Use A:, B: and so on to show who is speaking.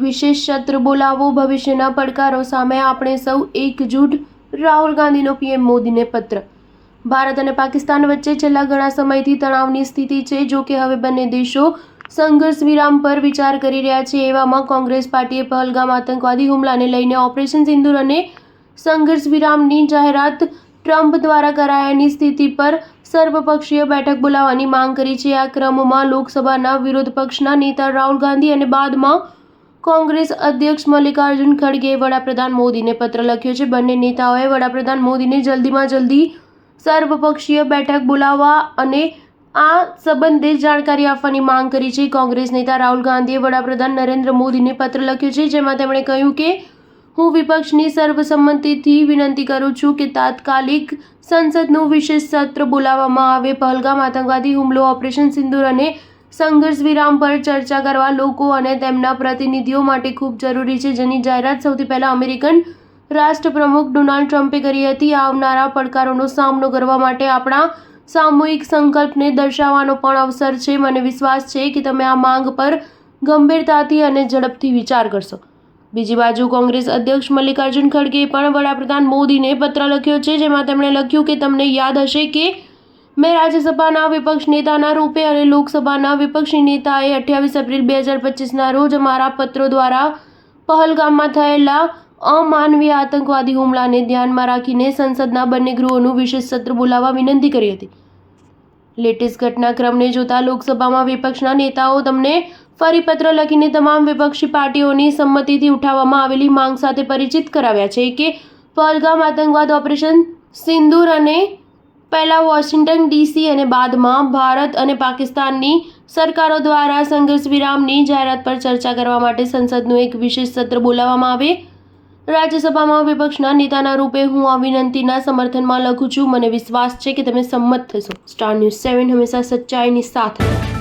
A: વિશેષ સત્ર બોલાવો, ભવિષ્યના પડકારો સામે આપણે સૌ એકજૂટ. રાહુલ ગાંધીનો પીએમ મોદીને પત્ર. ભારત અને પાકિસ્તાન વચ્ચે છેલ્લા ઘણા સમયથી તણાવની સ્થિતિ છે. જો કે હવે બંને દેશો સંઘર્ષ વિરામ પર વિચાર કરી રહ્યા છે. એવામાં કોંગ્રેસ પાર્ટીએ પહલગામ આતંકવાદી હુમલાને લઈને ઓપરેશન સિંદૂર અને સંઘર્ષ વિરામની જાહેરાત ટ્રમ્પ દ્વારા કરાયાની સ્થિતિ પર સર્વપક્ષીય બેઠક બોલાવવાની માંગ કરી છે. આ ક્રમમાં લોકસભાના વિરોધ પક્ષના નેતા રાહુલ ગાંધી અને બાદમાં કોંગ્રેસ અધ્યક્ષ મલ્લિકાર્જુન ખડગેએ વડાપ્રધાન મોદીને પત્ર લખ્યો છે. બંને નેતાઓએ વડાપ્રધાન મોદીને જલ્દીમાં જલ્દી સર્વપક્ષીય બેઠક બોલાવવા અને આ સંબંધે જાણકારી આપવાની માંગ કરી છે. કોંગ્રેસ નેતા રાહુલ ગાંધીએ વડાપ્રધાન નરેન્દ્ર મોદીને પત્ર લખ્યો છે, જેમાં તેમણે કહ્યું કે હું વિપક્ષની સર્વસંમતિથી વિનંતી કરું છું કે તાત્કાલિક સંસદનું વિશેષ સત્ર બોલાવવામાં આવે. પહલગામ આતંકવાદી હુમલો, ઓપરેશન સિંદૂર અને સંઘર્ષ વિરામ પર ચર્ચા કરવા લોકો અને તેમના પ્રતિનિધિઓ માટે ખૂબ જરૂરી છે, જેની જાહેરાત સૌથી પહેલા અમેરિકન રાષ્ટ્રપ્રમુખ ડોનાલ્ડ ટ્રમ્પે કરી હતી. આવનારા પડકારોનો સામનો કરવા માટે આપણા સામૂહિક સંકલ્પને દર્શાવવાનો પણ અવસર છે. મને વિશ્વાસ છે કે તમે આ માંગ પર ગંભીરતાથી અને ઝડપથી વિચાર કરશો. બીજી બાજુ કોંગ્રેસ અધ્યક્ષ મલ્લિકાર્જુન ખડગેએ પણ વડાપ્રધાન મોદીને પત્ર લખ્યો છે, જેમાં તેમણે લખ્યું કે તમને યાદ હશે કે મેં રાજ્યસભાના વિપક્ષ નેતાના રૂપે અને લોકસભાના વિપક્ષી નેતાએ 28 એપ્રિલ 2025ના રોજ અમારા પત્રો દ્વારા પહલગામમાં થયેલા અમાનવીય આતંકવાદી હુમલાને ધ્યાનમાં રાખીને સંસદના બંને ગૃહોનું વિશેષ સત્ર બોલાવવા વિનંતી કરી હતી. લેટેસ્ટ ઘટનાક્રમને જોતા લોકસભામાં વિપક્ષના નેતાઓ તમને ફરી પત્ર લખીને તમામ વિપક્ષી પાર્ટીઓની સંમતિથી ઉઠાવવામાં આવેલી માંગ સાથે પરિચિત કરાવ્યા છે કે પહલગામ આતંકવાદ, ઓપરેશન સિંદૂર અને પહેલા વોશિંગ્ટન ડીસી અને બાદમાં ભારત અને પાકિસ્તાનની સરકારો દ્વારા સંઘર્ષ વિરામની જાહેરાત પર ચર્ચા કરવા માટે સંસદનું એક વિશેષ સત્ર બોલાવવામાં આવે. રાજ્યસભામાં વિપક્ષના નેતાના રૂપે હું આ વિનંતીના સમર્થનમાં લખું છું. મને વિશ્વાસ છે કે તમે સંમત થશો. સ્ટાર ન્યૂઝ 7 હંમેશા સચ્ચાઈની સાથે.